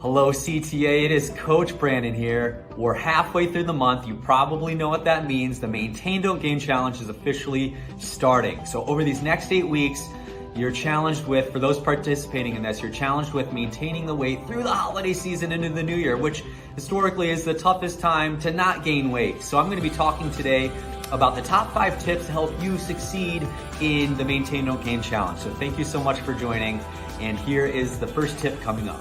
Hello CTA, it is Coach Brandon here. We're halfway through the month. You probably know what that means. The Maintain Don't Gain Challenge is officially starting. So over these next 8 weeks, you're challenged with, for those participating in this, you're challenged with maintaining the weight through the holiday season into the new year, which historically is the toughest time to not gain weight. So I'm gonna be talking today about the top 5 tips to help you succeed in the Maintain Don't Gain Challenge. So thank you so much for joining. And here is the first tip coming up.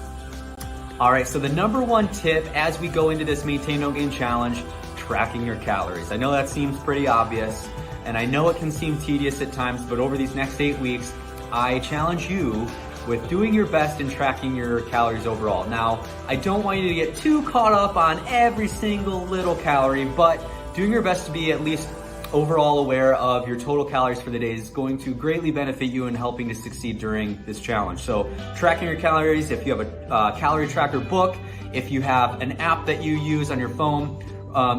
All right, so the number 1 tip as we go into this Maintain Don't Gain Challenge, tracking your calories. I know that seems pretty obvious, and I know it can seem tedious at times, but over these next 8 weeks, I challenge you with doing your best in tracking your calories overall. Now, I don't want you to get too caught up on every single little calorie, but doing your best to be at least overall aware of your total calories for the day is going to greatly benefit you in helping to succeed during this challenge. So tracking your calories, if you have a calorie tracker book, if you have an app that you use on your phone,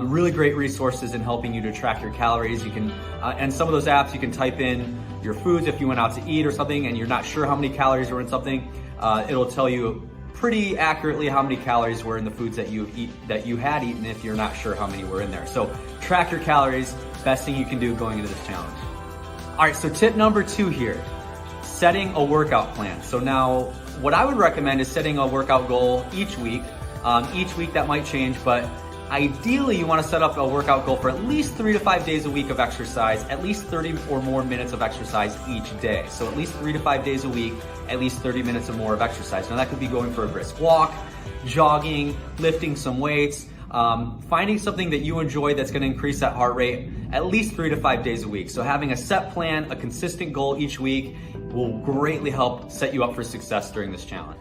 really great resources in helping you to track your calories. You can, and some of those apps, you can type in your foods if you went out to eat or something and you're not sure how many calories were in something, it'll tell you pretty accurately how many calories were in the foods that you had eaten if you're not sure how many were in there. So track your calories, best thing you can do going into this challenge. All right, so tip number 2 here, setting a workout plan. So now what I would recommend is setting a workout goal each week. Each week that might change, but ideally you want to set up a workout goal for at least 3 to 5 days a week of exercise, at least 30 or more minutes of exercise each day. So at least 3 to 5 days a week, at least 30 minutes or more of exercise. Now that could be going for a brisk walk, jogging, lifting some weights, finding something that you enjoy that's going to increase that heart rate at least 3 to 5 days a week. So having a set plan, a consistent goal each week will greatly help set you up for success during this challenge.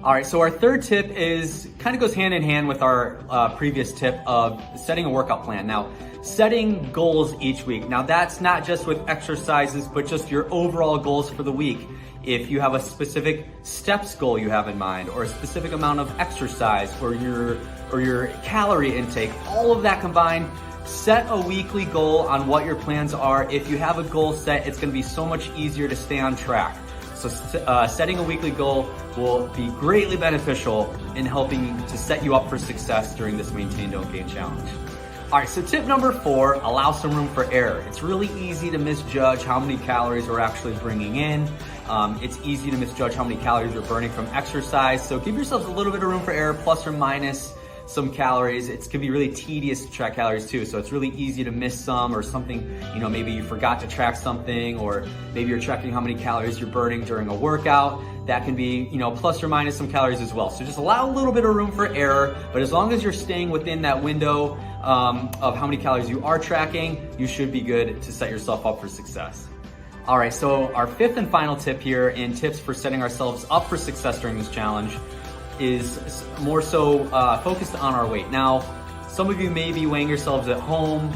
All right, so our third tip is kind of goes hand in hand with our previous tip of setting a workout plan. Now, setting goals each week. Now that's not just with exercises, but just your overall goals for the week. If you have a specific steps goal you have in mind, or a specific amount of exercise, or your calorie intake, all of that combined, set a weekly goal on what your plans are. If you have a goal set, it's gonna be so much easier to stay on track. So setting a weekly goal will be greatly beneficial in helping to set you up for success during this Maintain Don't Gain Challenge. All right, so tip number 4, allow some room for error. It's really easy to misjudge how many calories we're actually bringing in. It's easy to misjudge how many calories we're burning from exercise. So give yourself a little bit of room for error, plus or minus some calories. It can be really tedious to track calories too. So it's really easy to miss some or something, maybe you forgot to track something, or maybe you're tracking how many calories you're burning during a workout. That can be, plus or minus some calories as well. So just allow a little bit of room for error, but as long as you're staying within that window of how many calories you are tracking, you should be good to set yourself up for success. All right, so our 5th and final tip here in tips for setting ourselves up for success during this challenge is more so focused on our weight. Now, some of you may be weighing yourselves at home.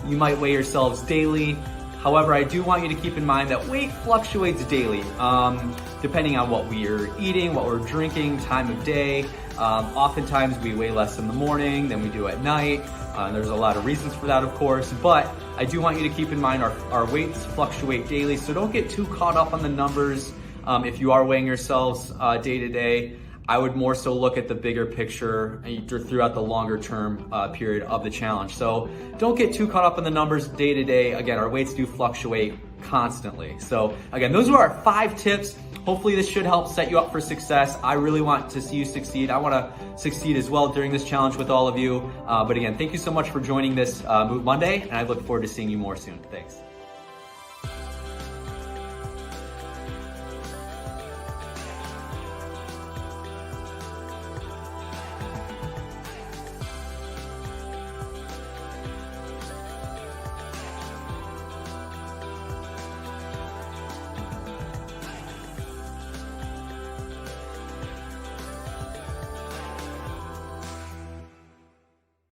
You might weigh yourselves daily. However, I do want you to keep in mind that weight fluctuates daily, depending on what we're eating, what we're drinking, time of day. Oftentimes we weigh less in the morning than we do at night. There's a lot of reasons for that, of course, but I do want you to keep in mind our weights fluctuate daily, so don't get too caught up on the numbers. If you are weighing yourselves day to day, I would more so look at the bigger picture throughout the longer term period of the challenge. So don't get too caught up in the numbers day to day. Again, our weights do fluctuate constantly. So again, those are our 5 tips. Hopefully this should help set you up for success. I really want to see you succeed. I want to succeed as well during this challenge with all of you. But again, thank you so much for joining this Move Monday, and I look forward to seeing you more soon. Thanks.